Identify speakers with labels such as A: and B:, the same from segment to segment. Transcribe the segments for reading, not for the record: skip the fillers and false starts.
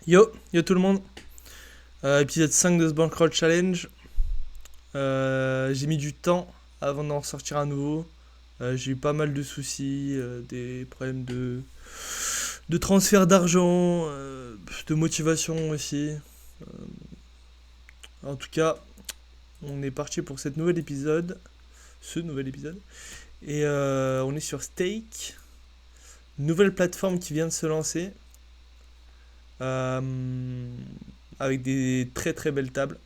A: Yo tout le monde. Épisode 5 de ce Bankroll Challenge. J'ai mis du temps avant d'en sortir un nouveau. J'ai eu pas mal de soucis, des problèmes de transfert d'argent, de motivation aussi. En tout cas, on est parti pour cette nouvel épisode. Ce nouvel épisode. Et on est sur Stake. Nouvelle plateforme qui vient de se lancer. euh, avec des très très belles tables.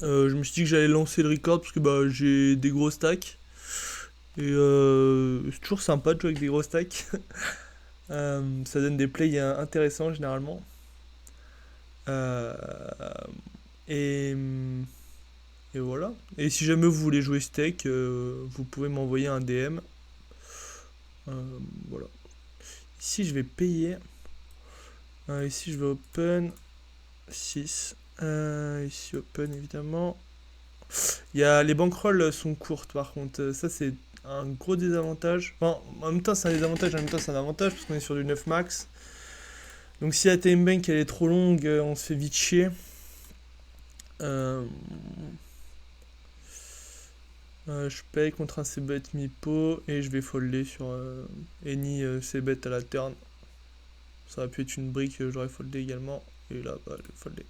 A: Je me suis dit que j'allais lancer le record parce que bah, j'ai des gros stacks. Et c'est toujours sympa de jouer avec des gros stacks. Ça donne des plays intéressants généralement. Euh, et, et voilà. Et si jamais vous voulez jouer steak, vous pouvez m'envoyer un DM. Voilà. Ici je vais payer. Ici je vais open 6. Ici open évidemment. Les bankrolls sont courtes par contre. Ça c'est un gros désavantage. Enfin, en même temps c'est un désavantage, en même temps c'est un avantage parce qu'on est sur du 9 max. Donc si la time bank elle est trop longue, on se fait vite chier. Euh, je paye contre un c-bet mi-pot et je vais folder sur any c-bet à la turn. Ça aurait pu être une brique, j'aurais foldé également. Et là, bah, je vais folder.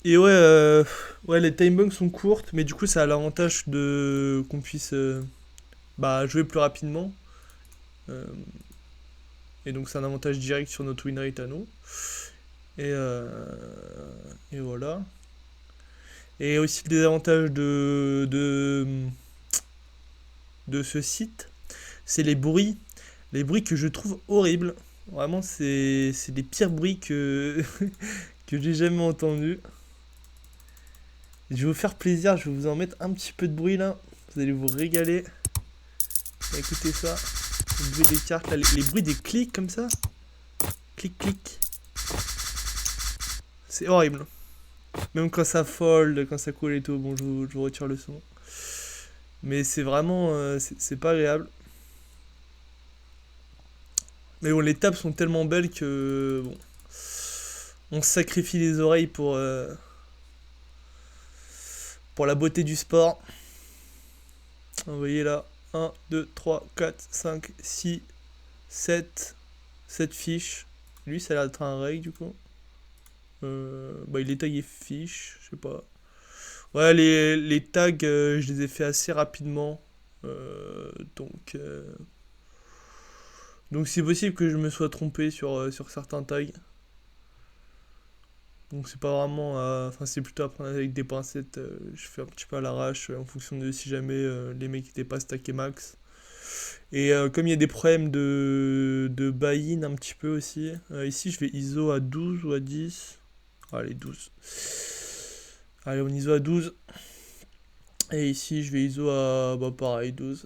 A: Et ouais, les time banks sont courtes, mais du coup ça a l'avantage de qu'on puisse bah, jouer plus rapidement. Euh, et donc c'est un avantage direct sur notre win rate à nous. Et, euh, et voilà. Et aussi le désavantage de ce site, c'est les bruits. Les bruits que je trouve horribles. Vraiment, c'est les pires bruits que j'ai jamais entendus. Je vais vous faire plaisir, je vais vous en mettre un petit peu de bruit là. Vous allez vous régaler. Écoutez ça. Le bruit des cartes, là, les bruits des clics comme ça. Clic, clic. C'est horrible. Même quand ça fold, quand ça coule et tout, bon, je vous retire le son. Mais c'est vraiment, c'est pas agréable. Mais bon, les tables sont tellement belles que, bon, on sacrifie les oreilles pour la beauté du sport. Vous voyez là, 1, 2, 3, 4, 5, 6, 7, 7 fiches. Lui, ça a l'air d'être un reg du coup. Bah, il est tagué fiche, je sais pas. Ouais, les tags, je les ai fait assez rapidement. Euh, donc, euh, donc c'est possible que je me sois trompé sur certains tags. Donc c'est pas vraiment, enfin c'est plutôt à prendre avec des pincettes. Je fais un petit peu à l'arrache en fonction de si jamais les mecs étaient pas stackés max. Et comme il y a des problèmes de buy-in un petit peu aussi, ici je vais ISO à 12 ou à 10. Allez, 12. Allez, on ISO à 12. Et ici je vais ISO à, bah pareil, 12.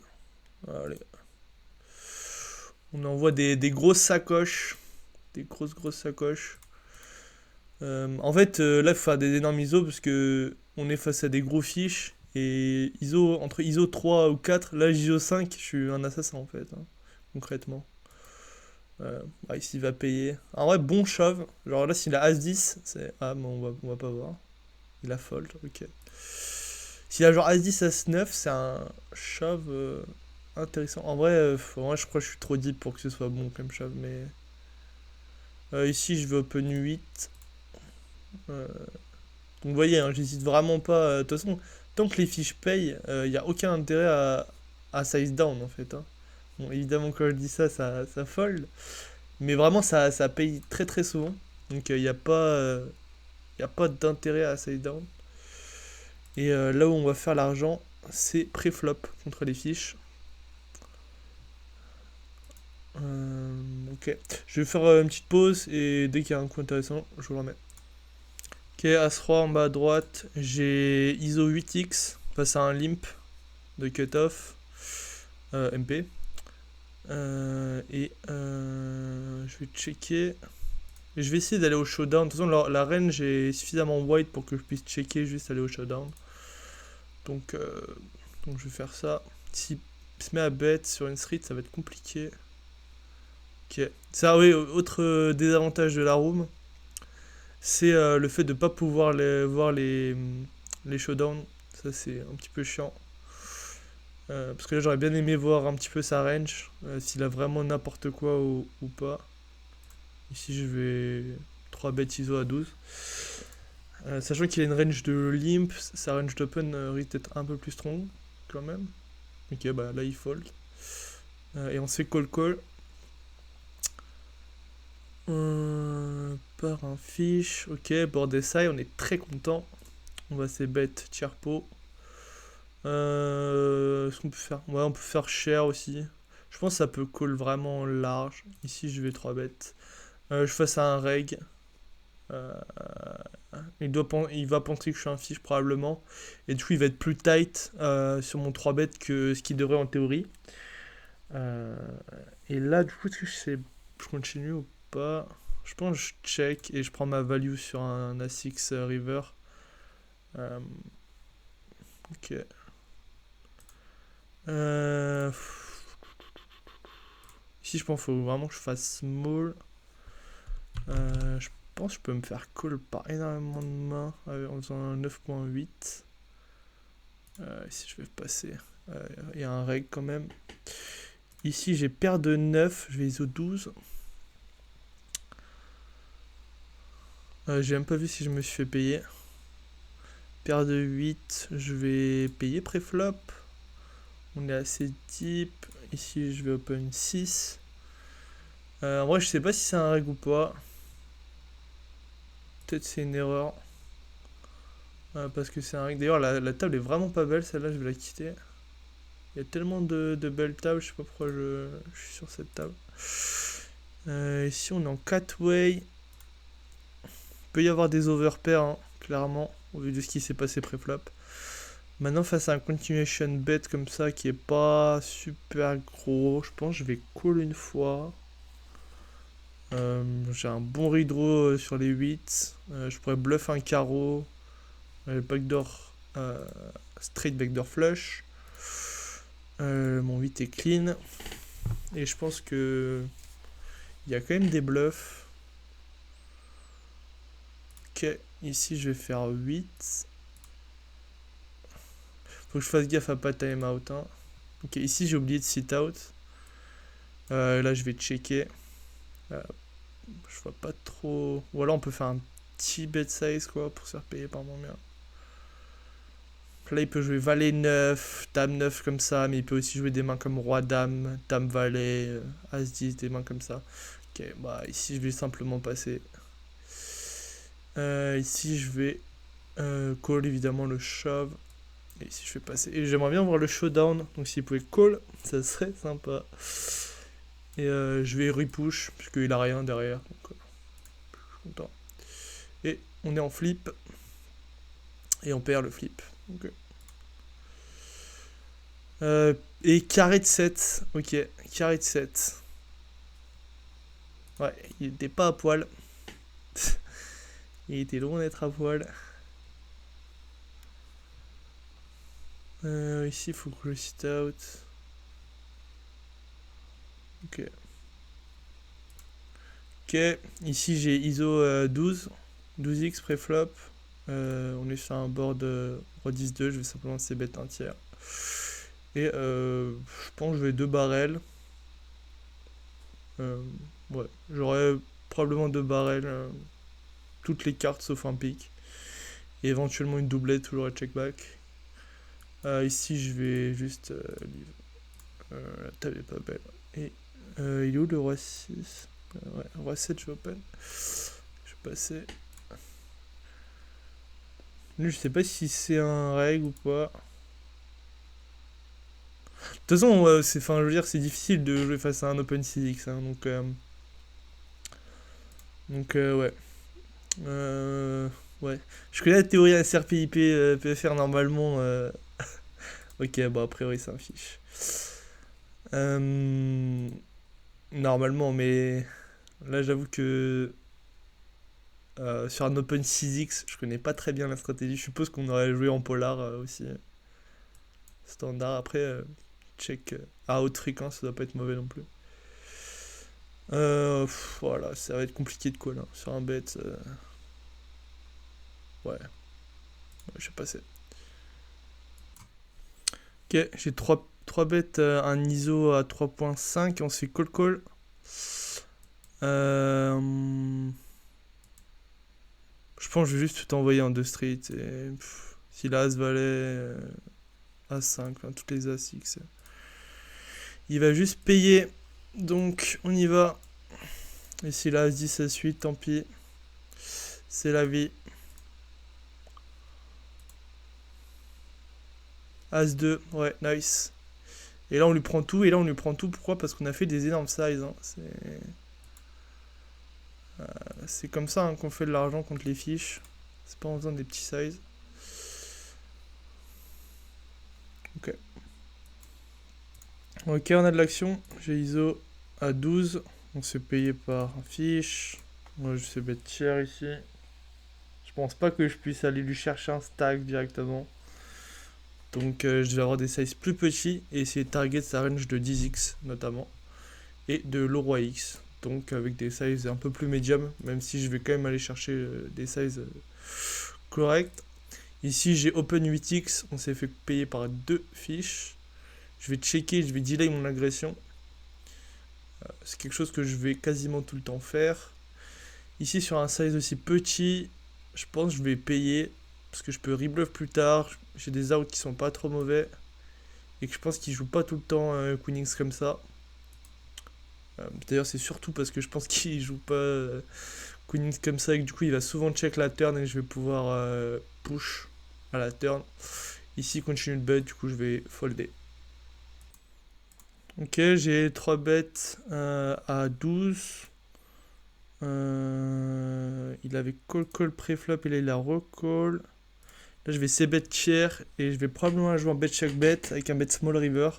A: Allez. On envoie des grosses sacoches. Des grosses sacoches. En fait, là, il faut faire des énormes ISO parce que on est face à des gros fiches. Et ISO, entre ISO 3 ou 4, là, ISO 5, je suis un assassin en fait, hein, concrètement. Bah, ici, il va payer. En vrai, bon shove. Genre là, s'il a As-10, c'est. Ah, mais on va pas voir. Il a fold, ok. S'il a genre As-10, As-9, c'est un shove intéressant. En vrai, moi, je crois que je suis trop deep pour que ce soit bon comme shove, mais. Ici, je vais open 8. Euh, Donc vous voyez, hein, j'hésite vraiment pas. De toute façon, tant que les fiches payent, il n'y a aucun intérêt à size down en fait, hein. Bon, évidemment, quand je dis ça, ça fold. Mais vraiment, ça paye très très souvent. Donc il n'y a pas d'intérêt à size down. Et là où on va faire l'argent, c'est pré-flop contre les fiches. Ok. Je vais faire une petite pause et dès qu'il y a un coup intéressant, je vous le remets. Ok, As-Roi en bas à droite, j'ai ISO 8x face à un limp de cutoff MP. Je vais checker. Je vais essayer d'aller au showdown. De toute façon, la range est suffisamment wide pour que je puisse checker juste aller au showdown. Donc, euh, donc je vais faire ça. S'il se met à bet sur une street, ça va être compliqué. Ok. Ça, oui, autre désavantage de la room, c'est le fait de pas pouvoir voir les showdowns. Ça, c'est un petit peu chiant. Parce que là, j'aurais bien aimé voir un petit peu sa range, s'il a vraiment n'importe quoi ou pas. Ici, je vais 3 bêtes ISO à 12. Sachant qu'il a une range de limp, sa range d'open risque d'être un peu plus strong, quand même. Ok, bah là, il fold. Et on se fait call. Par un fish. Ok, board SI, on est très content. On va se bet tiers pot. Est-ce qu'on peut faire. Ouais, on peut faire cher aussi. Je pense que ça peut call vraiment large. Ici, je vais 3 bêtes. Je fasse un reg. Euh, il va penser que je suis un fish probablement. Et du coup, il va être plus tight sur mon 3 bêtes que ce qu'il devrait en théorie. Euh, et là, du coup, est-ce que je continue ou pas? Je pense que je check et je prends ma value sur un A6 river. Euh, ok. Ici, je pense qu'il faut vraiment que je fasse small. Je pense que je peux me faire call par énormément de mains en faisant un 9.8. Ici, je vais passer. Il y a un reg quand même. Ici, j'ai paire de 9. Je vais ISO 12. J'ai même pas vu si je me suis fait payer. Paire de 8. Je vais payer préflop. On est assez deep. Ici, je vais open 6. En vrai, je sais pas si c'est un reg ou pas. Peut-être c'est une erreur. Parce que c'est un reg. D'ailleurs, la table est vraiment pas belle. Celle-là, je vais la quitter. Il y a tellement de belles tables. Je sais pas pourquoi je suis sur cette table. Ici, on est en 4-way. Il peut y avoir des overpairs, hein, clairement, au vu de ce qui s'est passé pré-flop. Maintenant, face à un continuation bet comme ça qui est pas super gros, je pense que je vais call une fois. J'ai un bon redraw sur les 8. Je pourrais bluff un carreau. Backdoor, straight backdoor flush. Mon 8 est clean. Et je pense que il y a quand même des bluffs. Ok, ici je vais faire 8. Faut que je fasse gaffe à pas time out. Hein. Ok, ici j'ai oublié de sit out. Là je vais checker. Je vois pas trop. Ou alors on peut faire un petit bet size quoi pour se faire payer par mon bien. Là il peut jouer valet 9, dame 9 comme ça, mais il peut aussi jouer des mains comme roi dame, dame valet, as 10, des mains comme ça. Ok, bah ici je vais simplement passer. Ici je vais call évidemment le shove. Et ici je vais passer. Et j'aimerais bien voir le showdown, donc s'il pouvait call, ça serait sympa. Et je vais repush, puisqu'il a rien derrière. Donc, je suis content. Et on est en flip. Et on perd le flip. Okay. Et carré de 7. Ok, carré de 7. Ouais, il était pas à poil. Il était loin d'être à poil. Ici, il faut que je sit out. Ok. Ok, ici j'ai ISO 12. 12x pré-flop. On est sur un board roi 10-2. Je vais simplement c-bet un tiers. Et je pense que je vais 2 barrels. Ouais, j'aurais probablement 2 barrels. Toutes les cartes sauf un pick. Et éventuellement une doublette, toujours à check back. Ici, je vais juste. La table est pas belle. Et il est où le roi 6? Ouais, roi 7, je vais open. Je vais passer. Lui, je sais pas si c'est un règle ou pas. De toute façon, je veux dire, c'est difficile de jouer face à un Open 6X. Hein, donc ouais. Ouais. Je connais la théorie SRPIP, PFR normalement. Ok, bon, a priori, c'est un fiche. Normalement, mais là, j'avoue que sur un Open 6X, je connais pas très bien la stratégie. Je suppose qu'on aurait joué en polar aussi. Standard. Après, check à haute fréquence, ça doit pas être mauvais non plus. Voilà, ça va être compliqué de call hein, sur un bet. Ouais, je vais passer. Ok, j'ai 3 bêtes, un ISO à 3.5, on se fait call. Je pense que je vais juste tout envoyer en 2 street. Et, si l'As valet, A5, enfin, toutes les As X. Il va juste payer. Donc on y va. Et si l'As 10 à suite, tant pis. C'est la vie. As 2, ouais, nice. Et là on lui prend tout, et là on lui prend tout, pourquoi? Parce qu'on a fait des énormes sizes. Hein. C'est comme ça hein, qu'on fait de l'argent contre les fiches. C'est pas en faisant des petits sizes. Ok. Ok, on a de l'action. J'ai ISO à 12. On s'est payé par fiche. Moi je sais bet tiers ici. Je pense pas que je puisse aller lui chercher un stack directement. Donc je vais avoir des sizes plus petits et essayer de target sa range de 10x notamment. Et de low roi X. Donc avec des sizes un peu plus médium, même si je vais quand même aller chercher des sizes corrects. Ici j'ai open 8x, on s'est fait payer par 2 fiches. Je vais checker, je vais delay mon agression. C'est quelque chose que je vais quasiment tout le temps faire. Ici sur un size aussi petit, je pense que je vais payer parce que je peux rebluff plus tard. J'ai des outs qui sont pas trop mauvais et que je pense qu'il joue pas tout le temps Queen X comme ça. D'ailleurs c'est surtout parce que je pense qu'il joue pas Queen X comme ça et que du coup il va souvent check la turn et je vais pouvoir push à la turn. Ici continue de bet, du coup je vais folder. Ok, j'ai 3 bêtes à 12. Il avait call pré-flop et là il a recall. Là je vais c-bet tiers et je vais probablement jouer un bet check bet avec un bet small river.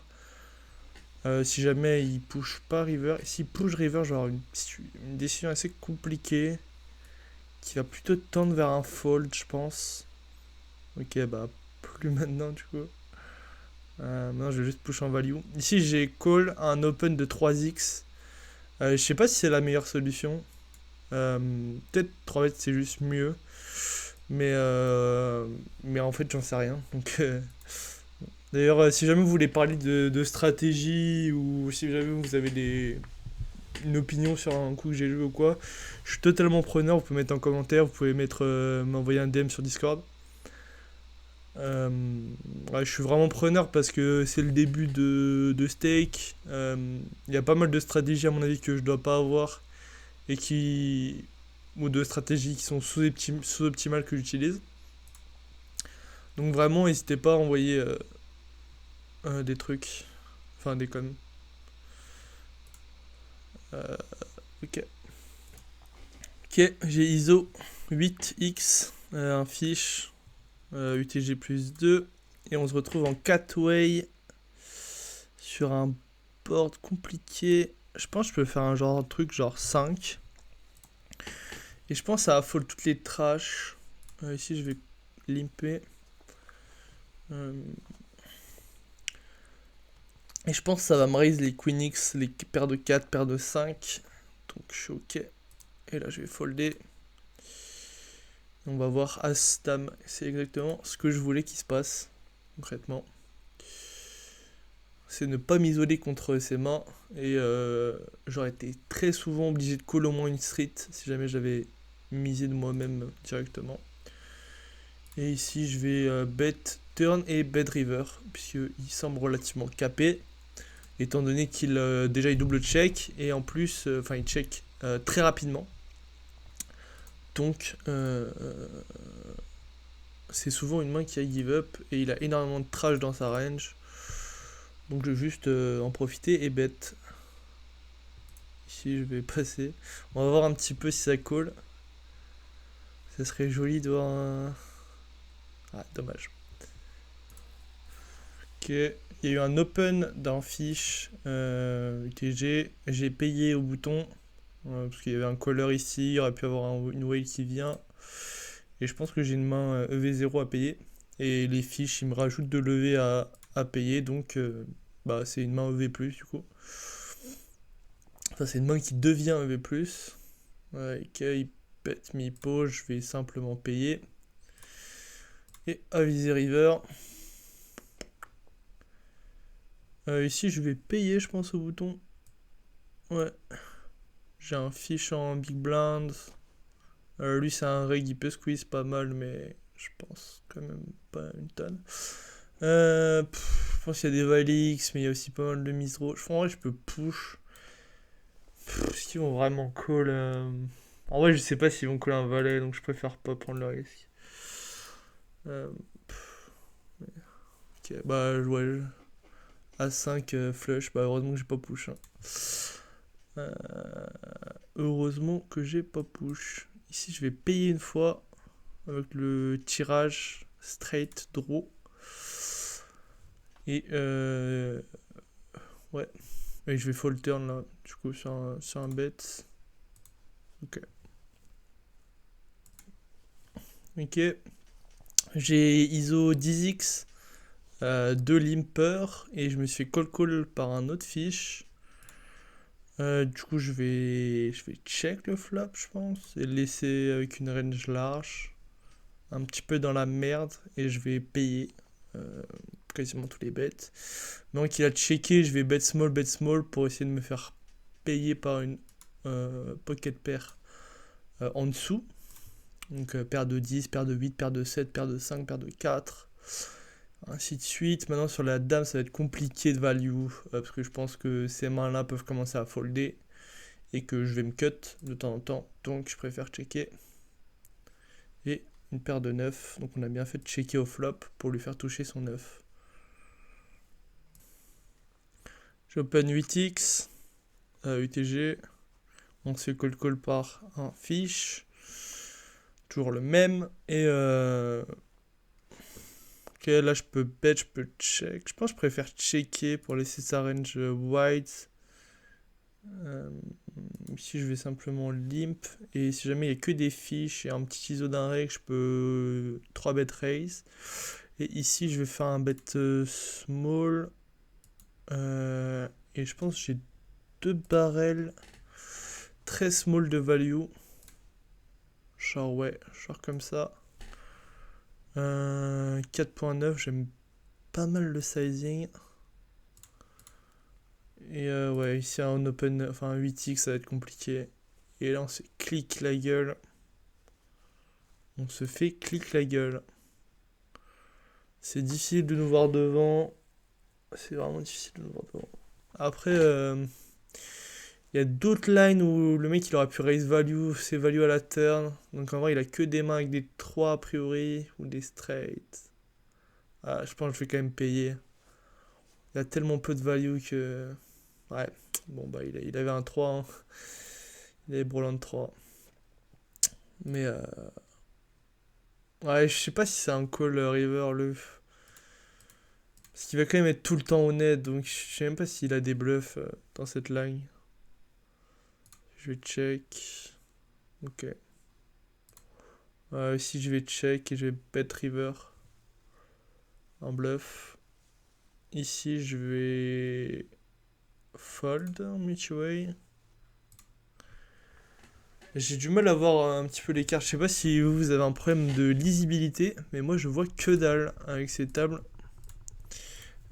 A: Si jamais il push pas river. S'il push river, je vais avoir une décision assez compliquée qui va plutôt tendre vers un fold, je pense. Ok, bah plus maintenant du coup. Maintenant je vais juste push en value. Ici j'ai call un open de 3x. Je sais pas si c'est la meilleure solution. Peut-être 3 bêtes c'est juste mieux. Mais en fait j'en sais rien. Donc d'ailleurs si jamais vous voulez parler de stratégie ou si jamais vous avez une opinion sur un coup que j'ai joué ou quoi, je suis totalement preneur. Vous pouvez mettre en commentaire, vous pouvez m'envoyer un DM sur Discord. Ouais, je suis vraiment preneur parce que c'est le début de stake. Il y a pas mal de stratégies à mon avis que je dois pas avoir et ou de stratégies qui sont sous-optimales que j'utilise. Donc vraiment, n'hésitez pas à envoyer des trucs, enfin des connes. Ok. Ok, j'ai ISO 8x, un fiche, UTG plus 2, et on se retrouve en 4-way sur un board compliqué. Je pense que je peux faire un truc genre 5. Et je pense que ça affole toutes les trash. Ici, je vais limper. Et je pense que ça va me raise les Queen X, les paires de 4, paires de 5. Donc je suis ok. Et là, je vais folder. On va voir As-Dame. C'est exactement ce que je voulais qu'il se passe, concrètement. C'est ne pas m'isoler contre ses mains. Et j'aurais été très souvent obligé de call au moins une street si jamais j'avais misé de moi-même directement. Et ici, je vais bet turn et bet river, puisqu'il semble relativement capé, étant donné qu'il déjà il double check, et en plus, il check très rapidement. Donc, c'est souvent une main qui a give up, et il a énormément de trash dans sa range. Donc je vais juste en profiter et bet. Ici, je vais passer. On va voir un petit peu si ça call. Ça serait joli de voir un... Ah, dommage. Ok, il y a eu un open d'un fiche UTG. J'ai payé au bouton parce qu'il y avait un caller ici. Il y aurait pu avoir une whale qui vient. Et je pense que j'ai une main EV0 à payer. Et les fiches, ils me rajoutent de lever à payer. Donc, c'est une main EV+, du coup. Ça, c'est une main qui devient EV+. Ok, il pète mi-pot, je vais simplement payer. Et aviser river. Ici, je vais payer, je pense, au bouton. Ouais. J'ai un fish en big blind. Lui, c'est un reg, il peut squeeze pas mal, mais je pense quand même pas une tonne. Je pense qu'il y a des Valix, mais il y a aussi pas mal de misro. Je pense en vrai, je peux push. Est-ce qu'ils vont vraiment call En vrai, je sais pas s'ils vont call un valet, donc je préfère pas prendre le risque. Euh, ok, bah, ouais. A5 flush, bah, heureusement que j'ai pas push. Hein. Heureusement que j'ai pas push. Ici, je vais payer une fois avec le tirage straight draw. Et ouais. Et je vais full turn là, du coup, sur un bet. Ok. Ok. J'ai ISO 10x, 2 limper, et je me suis fait call par un autre fiche. Du coup, je vais check le flop, je pense, et le laisser avec une range large, un petit peu dans la merde, et je vais payer quasiment tous les bets. Donc, il a checké, je vais bet small pour essayer de me faire payer par une pocket pair en dessous. Donc, paire de 10, paire de 8, paire de 7, paire de 5, paire de 4. Ainsi de suite. Maintenant, sur la dame, ça va être compliqué de value. Parce que je pense que ces mains-là peuvent commencer à folder. Et que je vais me cut de temps en temps. Donc, je préfère checker. Et une paire de 9. Donc, on a bien fait de checker au flop pour lui faire toucher son 9. J'open 8x. UTG. On se fait call par un fish. Toujours le même. Et ok, là je peux bet, je peux check. Je pense que je préfère checker pour laisser sa range wide. Ici je vais simplement limp. Et si jamais il n'y a que des fiches et un petit ISO d'un reg, je peux 3 bet raise. Et ici je vais faire un bet small. Et je pense que j'ai 2 barrels très small de value. Genre ouais, genre comme ça. 4.9, j'aime pas mal le sizing. Et ouais, ici un open, enfin un 8x, ça va être compliqué. Et là, on se clique la gueule. On se fait clique la gueule. C'est difficile de nous voir devant. C'est vraiment difficile de nous voir devant. Après, il y a d'autres lines où le mec il aurait pu raise value, ses value à la turn. Donc en vrai, il a que des mains avec des 3 a priori ou des straight. Ah, je pense que je vais quand même payer. Il a tellement peu de value que. Ouais, bon bah il avait un 3. Hein. Il avait Broland 3. Mais ouais, je sais pas si c'est un call river le. Parce qu'il va quand même être tout le temps honnête, donc je sais même pas s'il a des bluffs dans cette line. Je vais check. Ok. Ici je vais check et je vais bet river. Un bluff. Ici je vais fold multi-way. J'ai du mal à voir un petit peu les cartes. Je sais pas si vous avez un problème de lisibilité, mais moi je vois que dalle avec ces tables.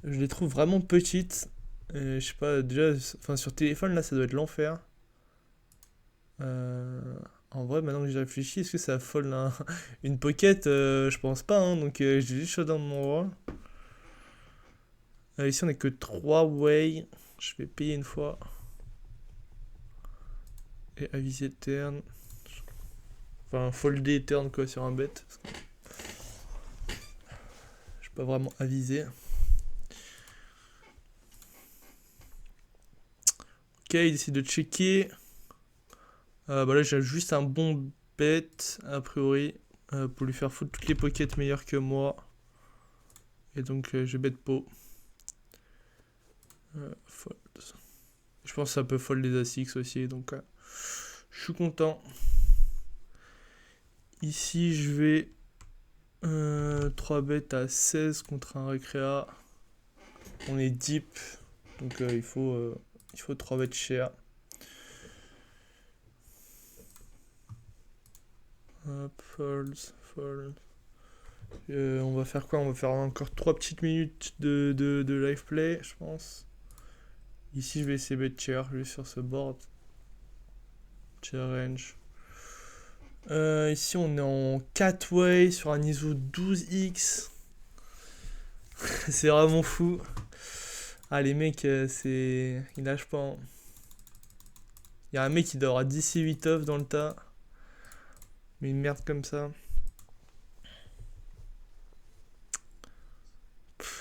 A: Je les trouve vraiment petites. Je sais pas, déjà, enfin sur téléphone là ça doit être l'enfer. En vrai, maintenant que j'y réfléchis, est-ce que ça fold une pocket Je pense pas, hein, donc j'ai juste showdown mon roi. Ici on est que 3 way. Je vais payer une fois. Et aviser turn. Enfin, folder turn quoi sur un bet. Je peux pas vraiment aviser. Ok, il décide de checker. Bah là, j'ai juste un bon bet, a priori, pour lui faire foutre toutes les pockets meilleures que moi. Et donc, je bet pot. Fold. Je pense que ça peut fold les A6 aussi, donc je suis content. Ici, je vais 3 bêtes à 16 contre un récréa. On est deep, donc il faut 3 bêtes cher. Hop, fold. On va faire quoi? On va faire encore 3 petites minutes de live play, je pense. Ici, je vais essayer bet chair, je vais sur ce board. Chair range. Ici, on est en 4 way sur un ISO 12x. C'est vraiment fou. Ah, les mecs, c'est. Ils lâchent pas. Hein. Il y a un mec qui doit avoir 10 et 8 off dans le tas. Mais une merde comme ça.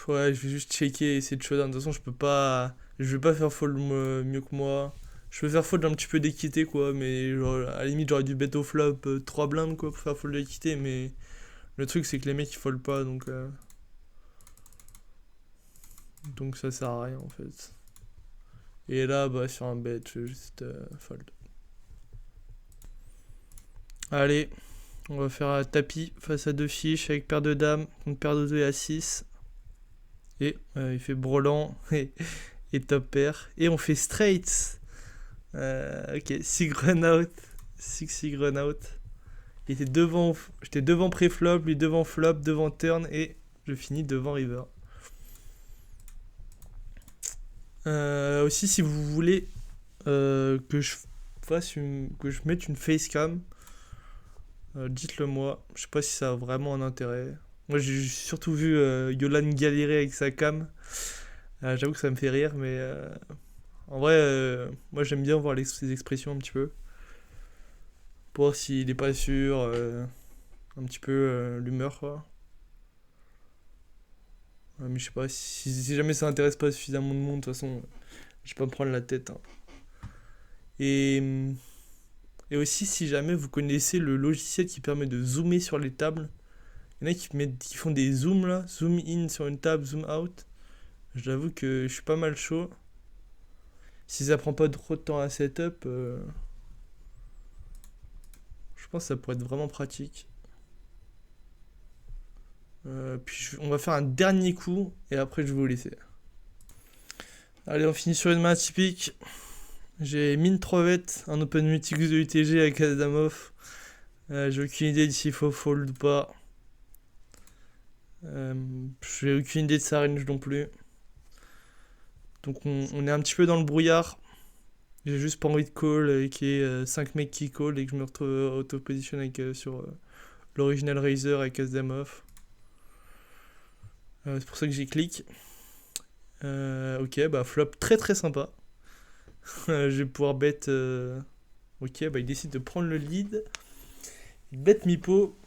A: Ouais, je vais juste checker et essayer de showdown. De toute façon, je peux pas. Je vais pas faire fold mieux que moi. Je peux faire fold un petit peu d'équité, quoi. Mais genre, à la limite, j'aurais dû bet au flop 3 blindes, quoi, pour faire fold d'équité. Mais le truc, c'est que les mecs, ils fold pas. Donc ça sert à rien, en fait. Et là, bah, sur un bet, je vais juste fold. Allez, on va faire un tapis face à 2 fiches avec paire de dames contre paire de 2 et à 6. Et il fait brelan et top pair. Et on fait straight. Ok, 6 run out. 6 run out. J'étais devant pré-flop, lui devant flop, devant turn et je finis devant river. Aussi, si vous voulez que je mette une face cam, dites-le moi. Je sais pas si ça a vraiment un intérêt. Moi, j'ai surtout vu Yolan galérer avec sa cam. J'avoue que ça me fait rire, mais en vrai, moi j'aime bien voir ses expressions un petit peu. Pour voir s'il est pas sûr, un petit peu l'humeur, quoi. Mais je sais pas, si jamais ça intéresse pas suffisamment de monde, de toute façon, je vais pas me prendre la tête. Hein. Et, et aussi, si jamais vous connaissez le logiciel qui permet de zoomer sur les tables, il y en a qui font des zooms là, zoom in sur une table, zoom out. J'avoue que je suis pas mal chaud. Si ça prend pas trop de temps à setup, je pense que ça pourrait être vraiment pratique. Puis on va faire un dernier coup et après je vais vous laisser. Allez, on finit sur une main typique. J'ai mine 3 bêtes, un open multix de UTG avec Adamov. J'ai aucune idée s'il faut fold ou pas. J'ai aucune idée de sa range non plus. Donc on est un petit peu dans le brouillard. J'ai juste pas envie de call qu'il y ait 5 mecs qui call et que je me retrouve auto-position sur l'original Razer avec Asdamov. C'est pour ça que j'y clique. Ok, bah flop très très sympa. Je vais pouvoir bet. Ok, bah il décide de prendre le lead. Il bet Mipo.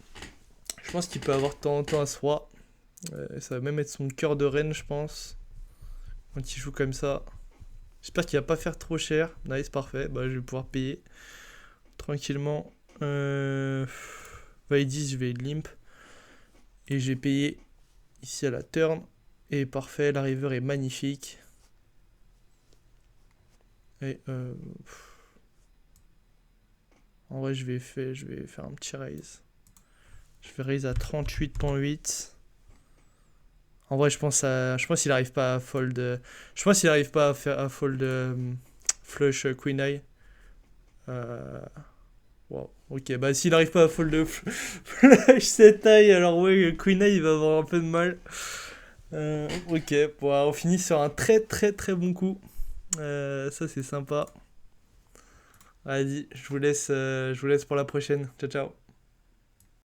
A: Je pense qu'il peut avoir de temps en temps à ce roi. Ça va même être son cœur de reine, je pense. Quand il joue comme ça. J'espère qu'il va pas faire trop cher. Nice, parfait. Bah je vais pouvoir payer tranquillement. Vaille 10, je vais limp. Et j'ai payé ici à la turn. Et parfait, la river est magnifique. Et en vrai, je vais faire un petit raise. Je vais raise à 38.8. En vrai, je pense qu'il arrive pas à fold. Je pense qu'il arrive pas à fold flush queen eye. Wow. Ok, bah s'il arrive pas à fold flush cette eye, alors ouais, queen eye il va avoir un peu de mal. Ok, bon, on finit sur un très très très bon coup. Ça c'est sympa. Vas-y, je vous laisse pour la prochaine. Ciao ciao.